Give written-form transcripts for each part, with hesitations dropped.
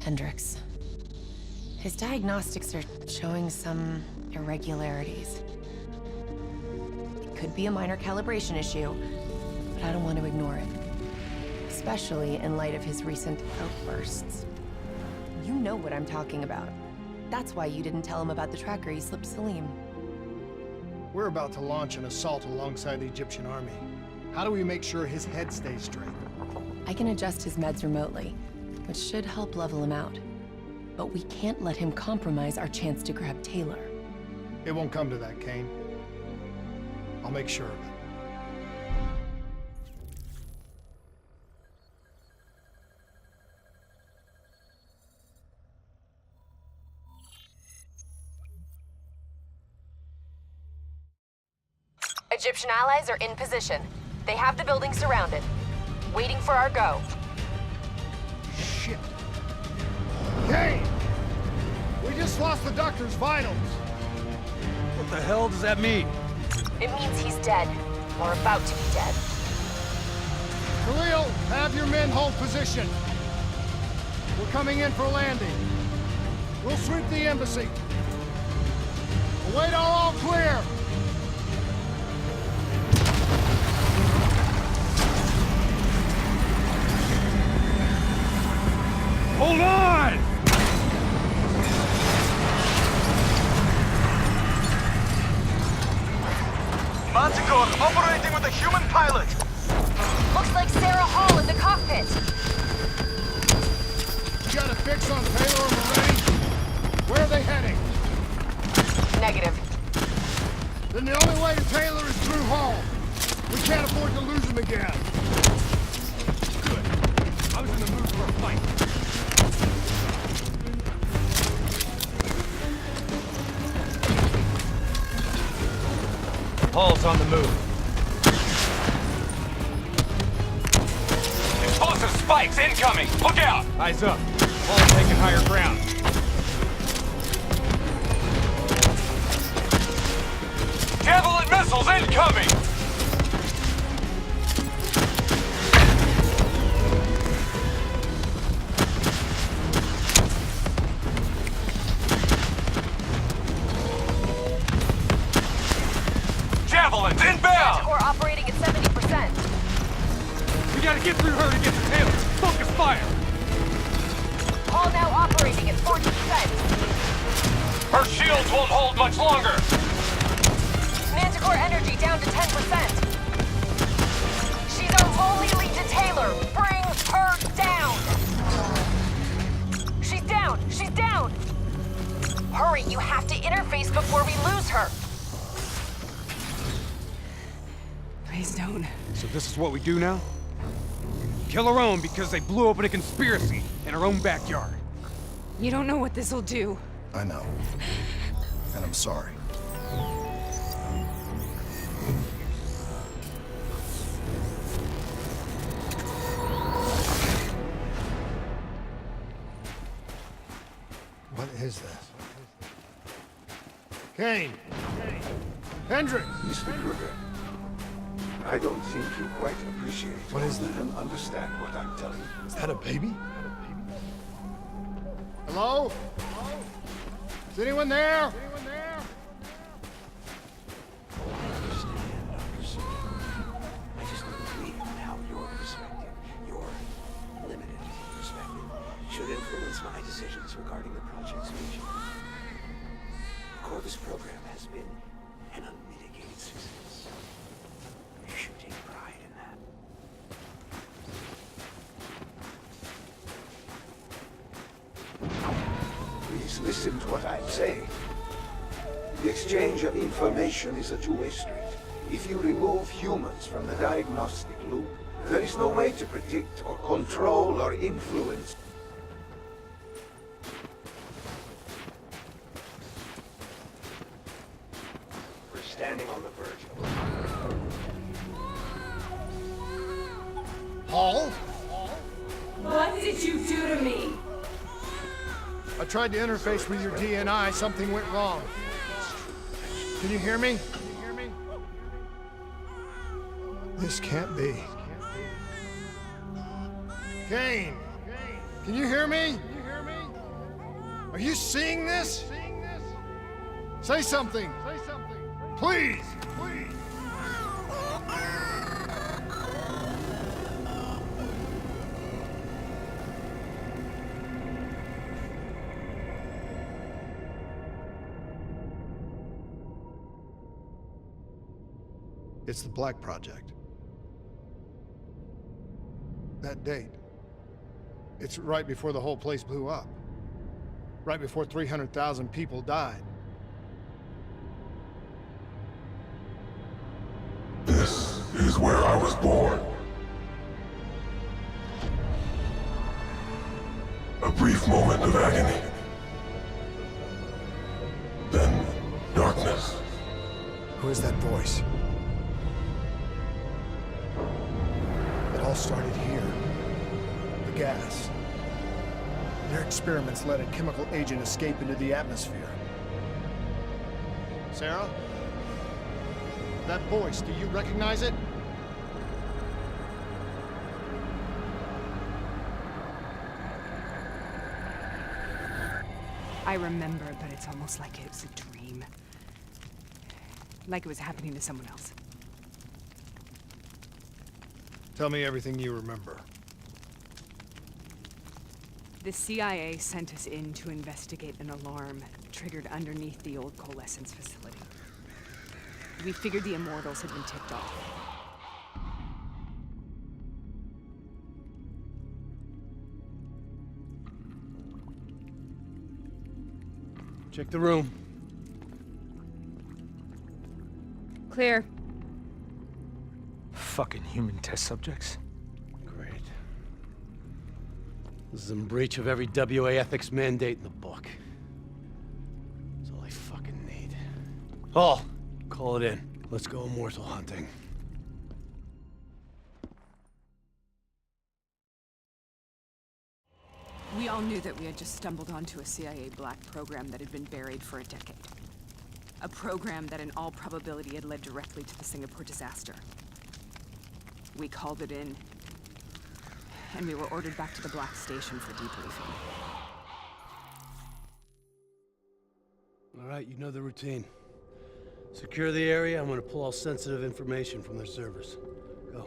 Hendricks. His diagnostics are showing some irregularities. It could be a minor calibration issue, but I don't want to ignore it. Especially in light of his recent outbursts. You know what I'm talking about. That's why you didn't tell him about the tracker he slipped Salim. We're about to launch an assault alongside the Egyptian army. How do we make sure his head stays straight? I can adjust his meds remotely, which should help level him out. But we can't let him compromise our chance to grab Taylor. It won't come to that, Kane. I'll make sure of it. Egyptian allies are in position. They have the building surrounded. Waiting for our go. Shit. Kane! We just lost the doctor's vitals. What the hell does that mean? It means he's dead. Or about to be dead. Khalil, have your men hold position. We're coming in for landing. We'll sweep the embassy. Await all clear. Hold on! Manticore operating with a human pilot. Looks like Sarah Hall in the cockpit. You got a fix on Taylor and Moraine? Where are they heading? Negative. Then the only way to Taylor is through Hall. We can't afford to lose him again. Good. I was in the mood for a fight. Hall's on the move. Explosive spikes incoming! Look out! Eyes up. Hall's taking higher ground. Javelin missiles incoming! Javelins inbound! We're operating at 70%. We gotta get through her to get to Taylor. Focus fire! Hall now operating at 40%. Her shields won't hold much longer! Manticore energy down to 10%. She's our only lead to Taylor. Bring her down. She's down. She's down. Hurry, you have to interface before we lose her. Please don't. So this is what we do now? Kill our own because they blew open a conspiracy in our own backyard. You don't know what this'll do. I know. And I'm sorry. What is this? Kane! Hendricks! Mr. Kruger, I don't think you quite appreciate What is or that? even understand what I'm telling you. Is that a baby? Hello? Is anyone there? I just don't believe in how your perspective, your limited perspective, should influence my decisions regarding the project's future. The Corvus program has been an unmitigated success. You should take pride in that. Please listen to what I'm saying. The exchange of information is a two-way street. If you remove humans from the diagnostic loop, there is no way to predict or control or influence. We're standing on the verge of Hall? What did you do to me? I tried to interface with your DNI. Something went wrong. Can you hear me? This can't be. Kane! Can you hear me? Are you seeing this? Say something. Please. It's the Black Project. That date. It's right before the whole place blew up. Right before 300,000 people died. This is where I was born. A brief moment of agony. Then, darkness. Who is that voice? It all started here. The gas. Their experiments let a chemical agent escape into the atmosphere. Sarah? That voice, do you recognize it? I remember, but it's almost like it was a dream. Like it was happening to someone else. Tell me everything you remember. The CIA sent us in to investigate an alarm triggered underneath the old coalescence facility. We figured the Immortals had been tipped off. Check the room. Clear. Fucking human test subjects. Great. This is in breach of every WA ethics mandate in the book. That's all I fucking need. Oh, call it in. Let's go immortal hunting. We all knew that we had just stumbled onto a CIA black program that had been buried for a decade. A program that in all probability had led directly to the Singapore disaster. We called it in, and we were ordered back to the Black Station for debriefing. All right, you know the routine. Secure the area. I'm gonna pull all sensitive information from their servers. Go.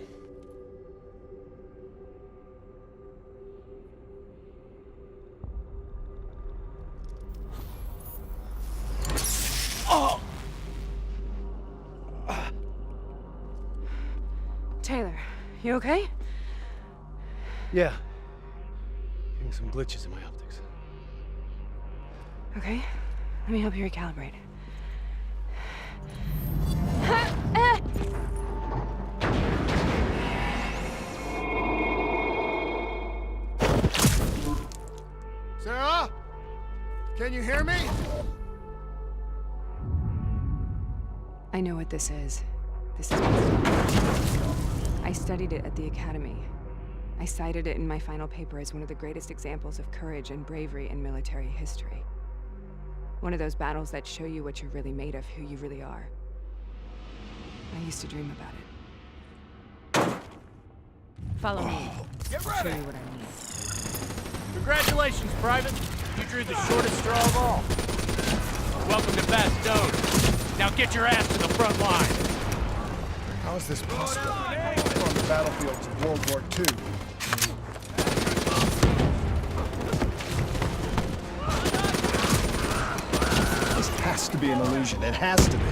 Taylor, you okay? Yeah. Getting some glitches in my optics. Okay, let me help you recalibrate. Sarah? Can you hear me? I know what this is. This is I studied it at the Academy. I cited it in my final paper as one of the greatest examples of courage and bravery in military history. One of those battles that show you what you're really made of, who you really are. I used to dream about it. Follow me. Get I'll ready! show you what I mean. Congratulations, Private. You drew the shortest straw of all. Welcome to Bastogne. Now get your ass to the front line. How is this possible? We're on the battlefields of World War II. This has to be an illusion. It has to be.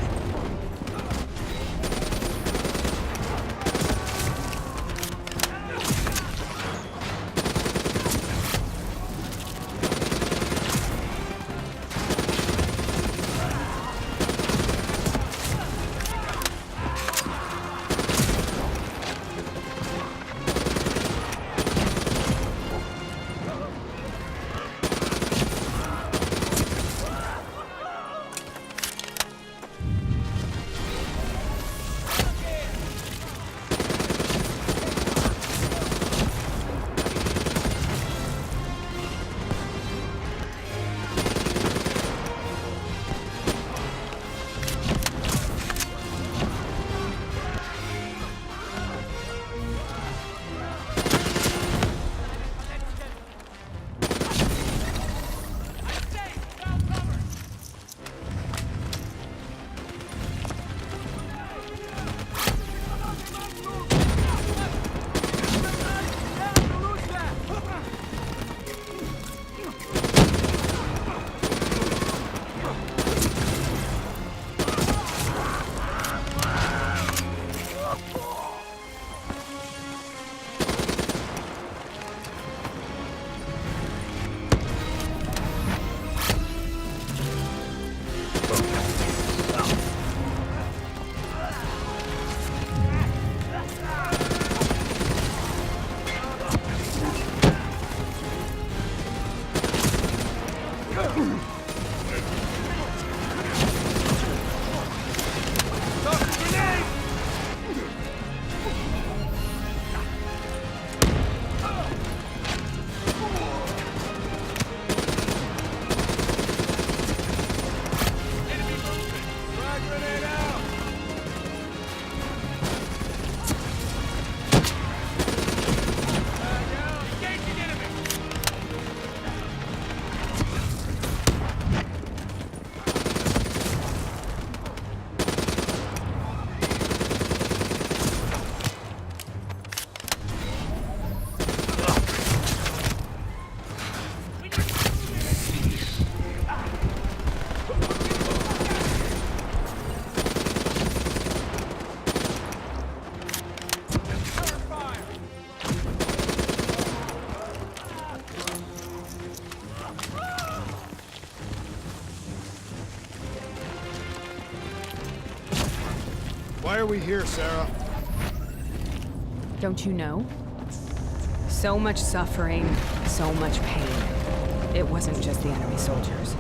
are we here, Sarah? Don't you know? So much suffering, so much pain. It wasn't just the enemy soldiers.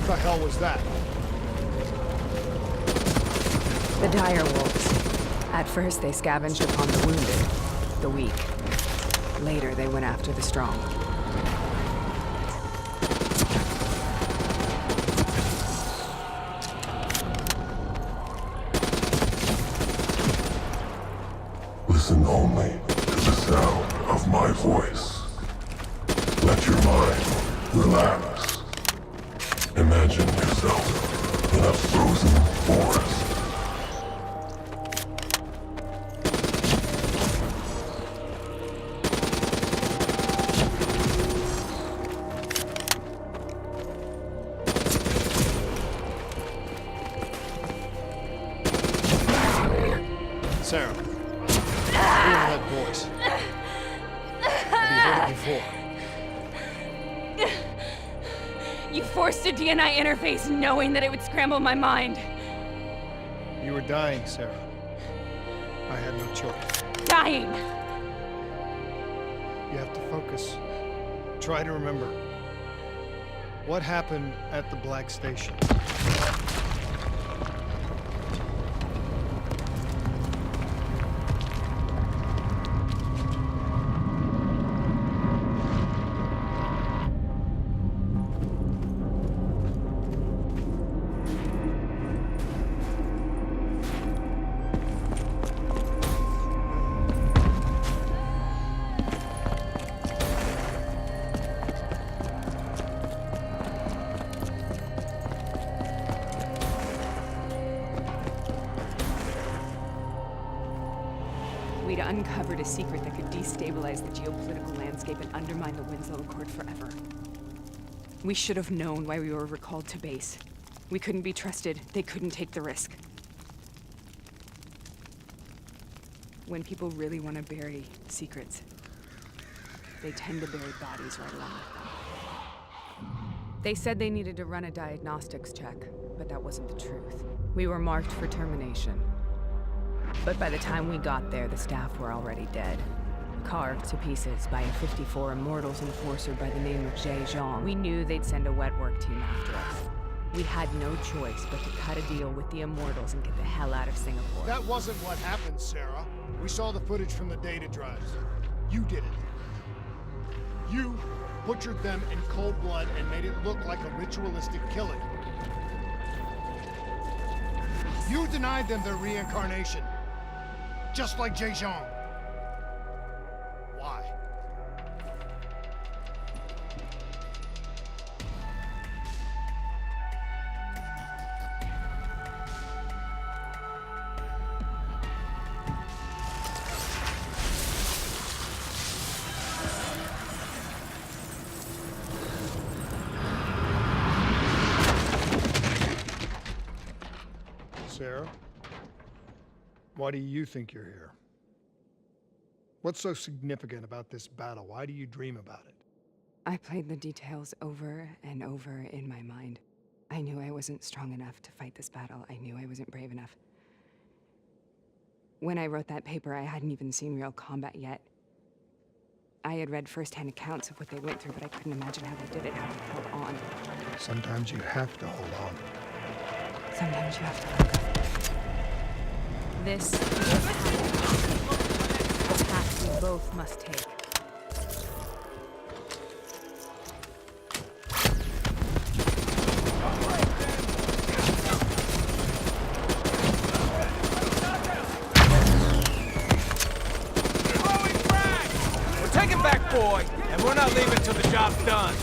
What the hell was that? The dire wolves. At first, they scavenged upon the wounded, the weak. Later, they went after the strong. Listen only to the sound of my voice. Let your mind relax. Imagine yourself in a frozen forest. Sarah, hear that voice. Have you heard it before? You forced a DNI interface knowing that it would scramble my mind. You were dying, Sarah. I had no choice. Dying! You have to focus. Try to remember. What happened at the Black Station? We'd uncovered a secret that could destabilize the geopolitical landscape and undermine the Winslow Accord forever. We should have known why we were recalled to base. We couldn't be trusted. They couldn't take the risk. When people really want to bury secrets, they tend to bury bodies right along with them. They said they needed to run a diagnostics check, but that wasn't the truth. We were marked for termination. But by the time we got there, the staff were already dead. Carved to pieces by a 54 Immortals enforcer by the name of Jay Zhang. We knew they'd send a wet work team after us. We had no choice but to cut a deal with the Immortals and get the hell out of Singapore. That wasn't what happened, Sarah. We saw the footage from the data drives. You did it. You butchered them in cold blood and made it look like a ritualistic killing. You denied them their reincarnation. Just like Jay Zhang. Why? Sarah? Why do you think you're here? What's so significant about this battle? Why do you dream about it? I played the details over and over in my mind. I knew I wasn't strong enough to fight this battle. I knew I wasn't brave enough. When I wrote that paper, I hadn't even seen real combat yet. I had read first-hand accounts of what they went through, but I couldn't imagine how they did it, how they held on. Sometimes you have to hold on. Sometimes you have to let go. This is the path we both must take. We're taking back boy, and we're not leaving till the job's done.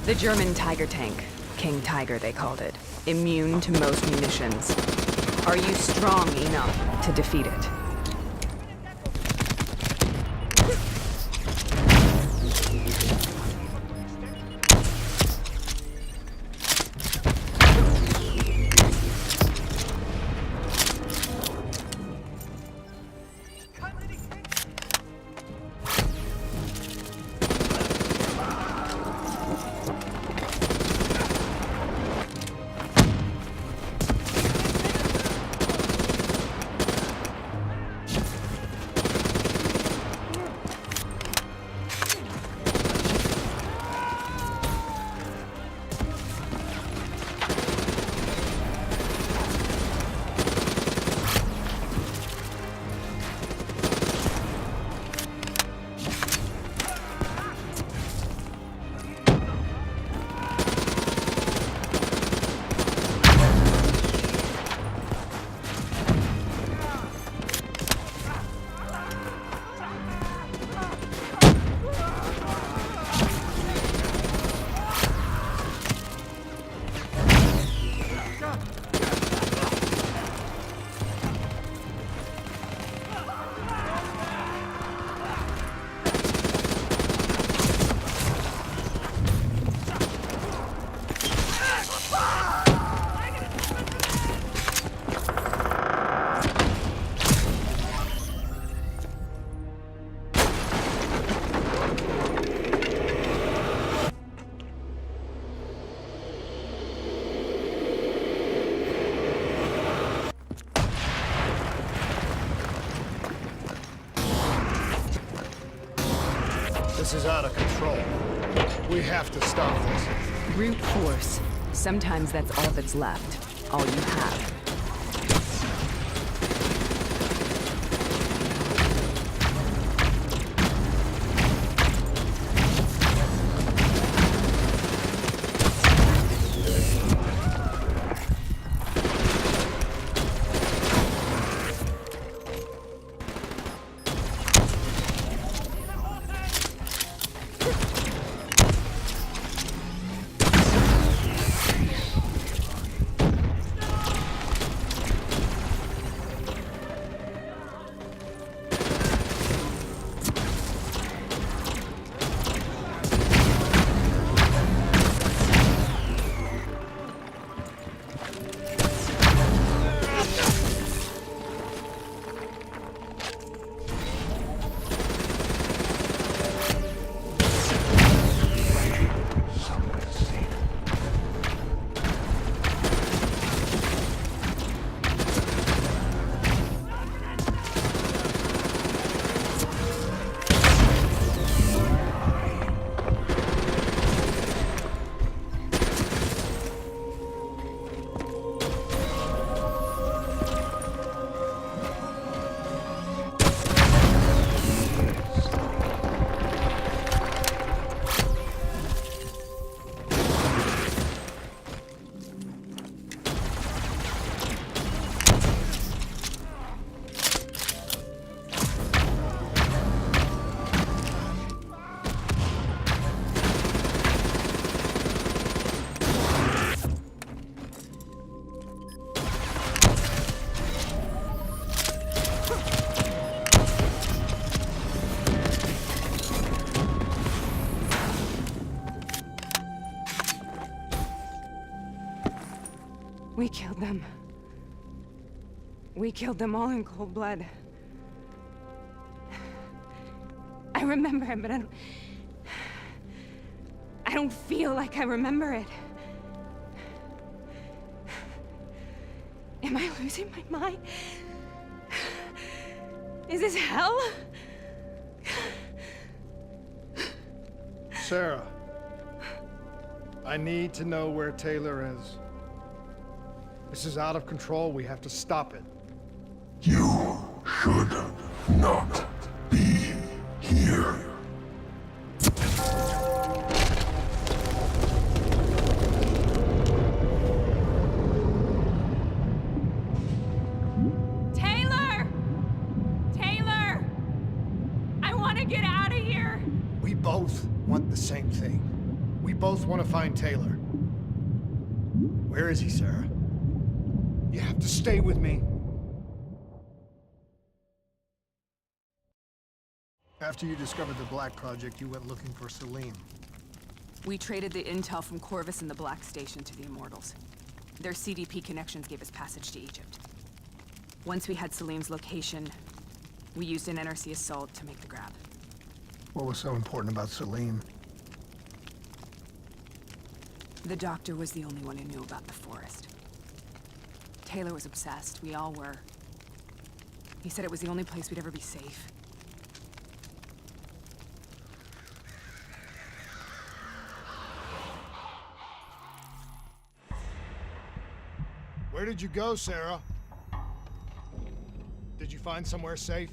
The German Tiger tank. King Tiger, they called it. Immune to most munitions. Are you strong enough to defeat it? This is out of control. We have to stop this. Brute force. Sometimes that's all that's left. All you have. We killed them. We killed them all in cold blood. I remember it, but I don't feel like I remember it. Am I losing my mind? Is this hell? Sarah, I need to know where Taylor is. This is out of control. We have to stop it. You should not be here. Taylor! Taylor! I want to get out of here! We both want the same thing. We both want to find Taylor. Where is he, Sarah? You have to stay with me. After you discovered the Black Project, you went looking for Salim. We traded the intel from Corvus and the Black Station to the Immortals. Their CDP connections gave us passage to Egypt. Once we had Salim's location, we used an NRC assault to make the grab. What was so important about Salim? The doctor was the only one who knew about the forest. Taylor was obsessed. We all were. He said it was the only place we'd ever be safe. Where did you go, Sarah? Did you find somewhere safe?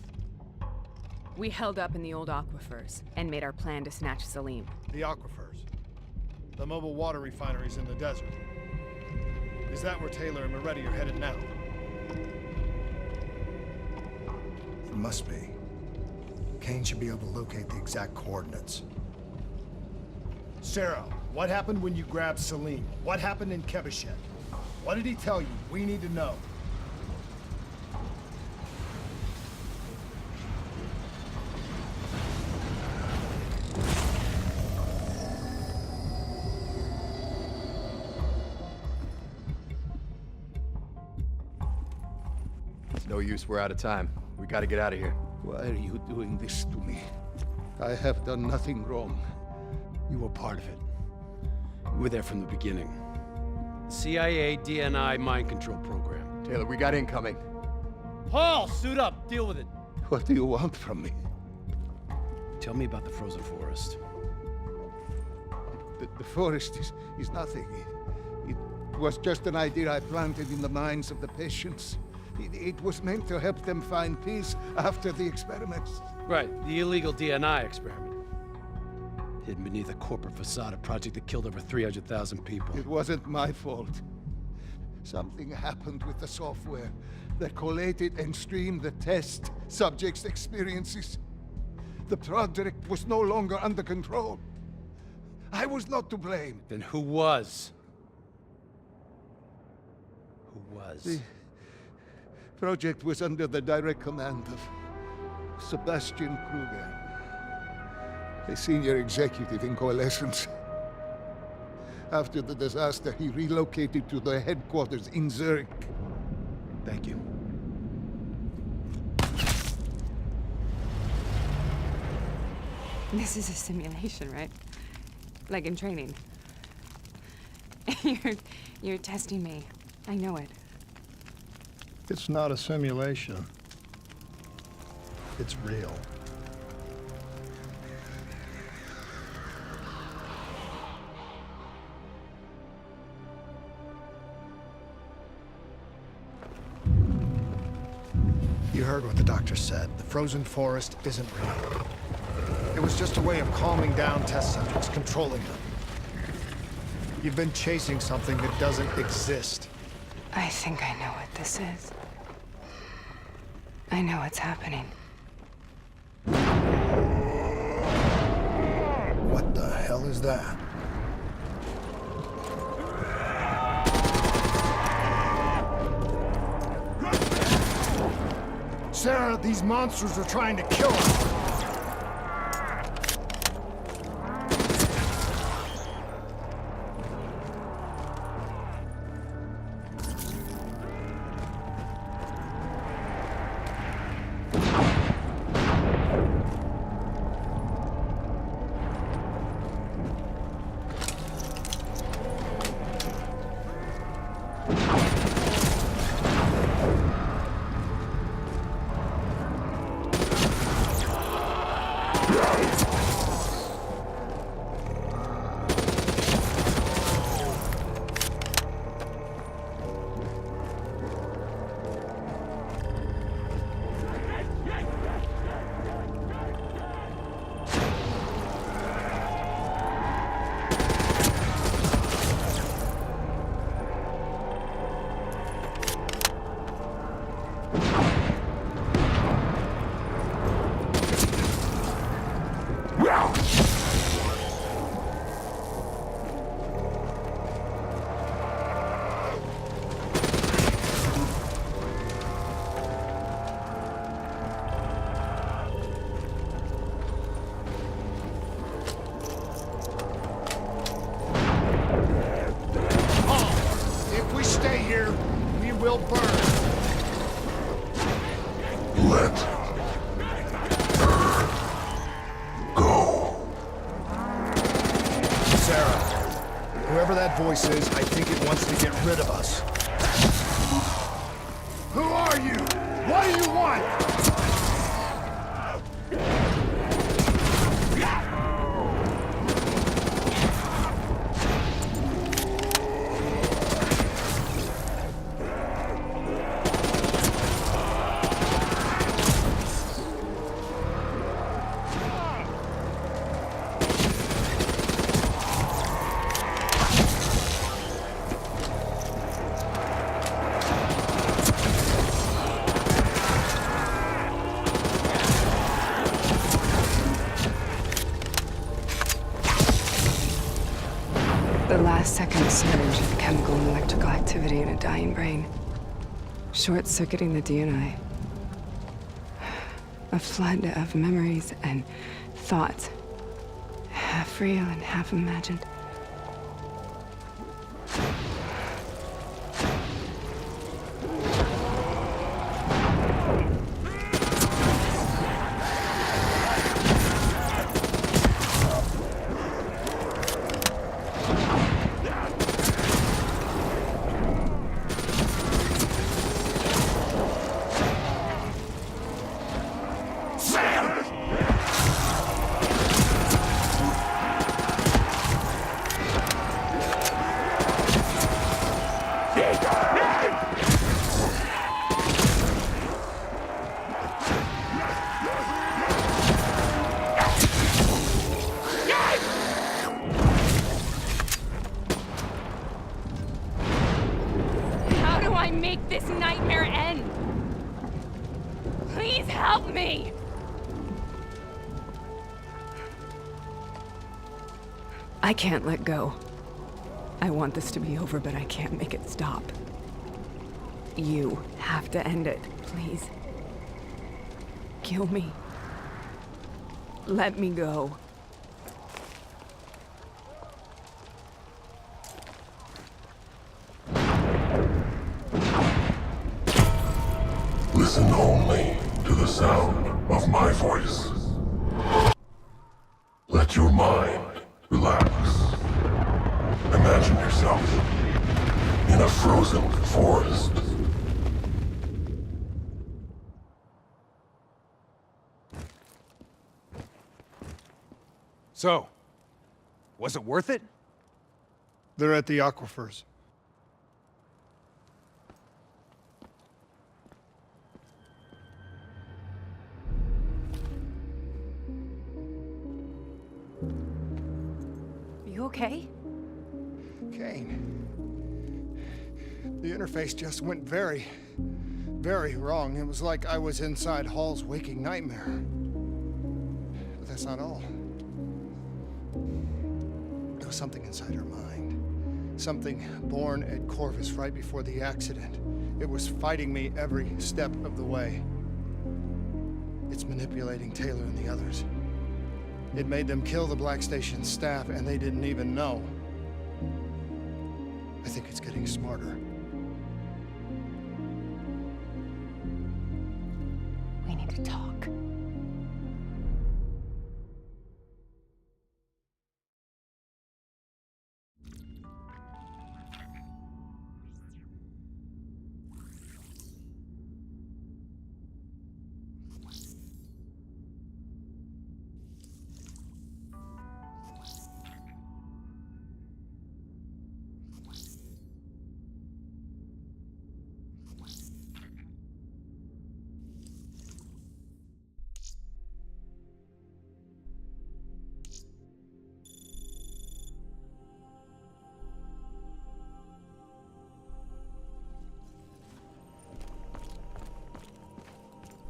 We held up in the old aquifers and made our plan to snatch Salim. The aquifers. The mobile water refineries in the desert. Is that where Taylor and Moretti are headed now? It must be. Kane should be able to locate the exact coordinates. Sarah, what happened when you grabbed Salim? What happened in Kebashet? What did he tell you? We need to know. It's no use, we're out of time. We gotta get out of here. Why are you doing this to me? I have done nothing wrong. You were part of it. You were there from the beginning. CIA DNI mind control program. Taylor, we got incoming. Paul, suit up. Deal with it. What do you want from me? Tell me about the frozen forest. The forest is nothing. It was just an idea I planted in the minds of the patients. It was meant to help them find peace after the experiments. Right, the illegal DNI experiment. Hidden beneath a corporate facade, a project that killed over 300,000 people. It wasn't my fault. Something happened with the software that collated and streamed the test subjects' experiences. The project was no longer under control. I was not to blame. Then who was? Who was? The project was under the direct command of Sebastian Kruger, a senior executive in Coalescence. After the disaster, he relocated to their headquarters in Zurich. Thank you. This is a simulation, right? Like in training. You're testing me. I know it. It's not a simulation. It's real. You heard what the doctor said. The frozen forest isn't real. It was just a way of calming down test subjects, controlling them. You've been chasing something that doesn't exist. I think I know what this is. I know what's happening. What the hell is that? Sarah, these monsters are trying to kill us! let her go. Sarah, whoever that voice is, I think it wants to get rid of us. Who are you? What do you want? The last second surge of chemical and electrical activity in a dying brain. Short-circuiting the DNI. A flood of memories and thoughts. Half real and half imagined. Make this nightmare end! Please help me! I can't let go. I want this to be over, but I can't make it stop. You have to end it, please. Kill me. Let me go. Listen only to the sound of my voice. Let your mind relax. Imagine yourself in a frozen forest. So, was it worth it? They're at the aquifers. You okay? Kane. The interface just went very wrong. It was like I was inside Hall's waking nightmare. But that's not all. There was something inside her mind. Something born at Corvus right before the accident. It was fighting me every step of the way. It's manipulating Taylor and the others. It made them kill the Black Station staff, and they didn't even know. I think it's getting smarter. We need to talk.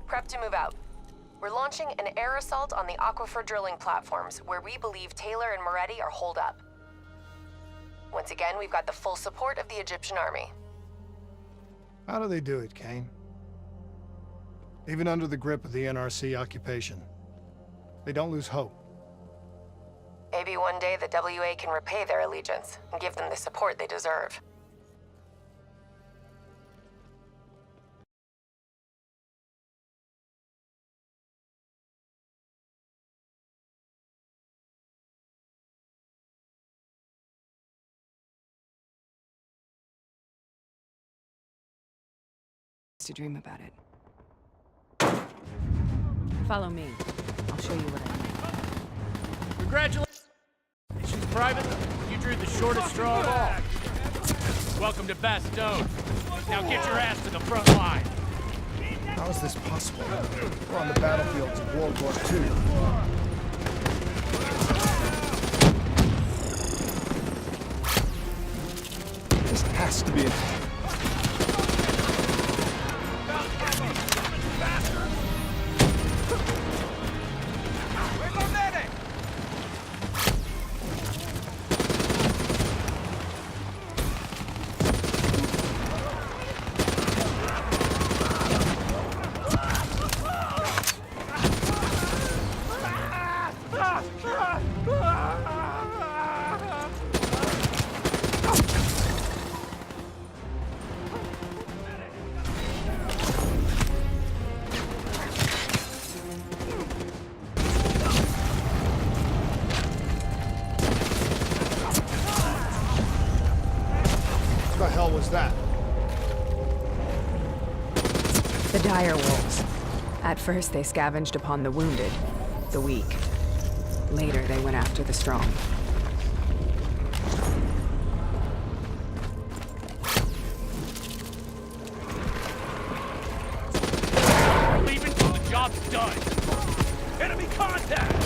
Prep to move out. We're launching an air assault on the aquifer drilling platforms, where we believe Taylor and Moretti are holed up. Once again, we've got the full support of the Egyptian army. How do they do it, Kane? Even under the grip of the NRC occupation, they don't lose hope. Maybe one day the WA can repay their allegiance and give them the support they deserve. to dream about it. Follow me. I'll show you what I mean. Congratulations, Private. You drew the shortest straw of all. Welcome to Bastogne. Now get your ass to the front line. How is this possible? We're on the battlefields of World War II. This has to be it. What the hell was that? The dire wolves. At first, they scavenged upon the wounded, the weak. Later, they went after the strong. We're leaving till the job's done. Enemy contact!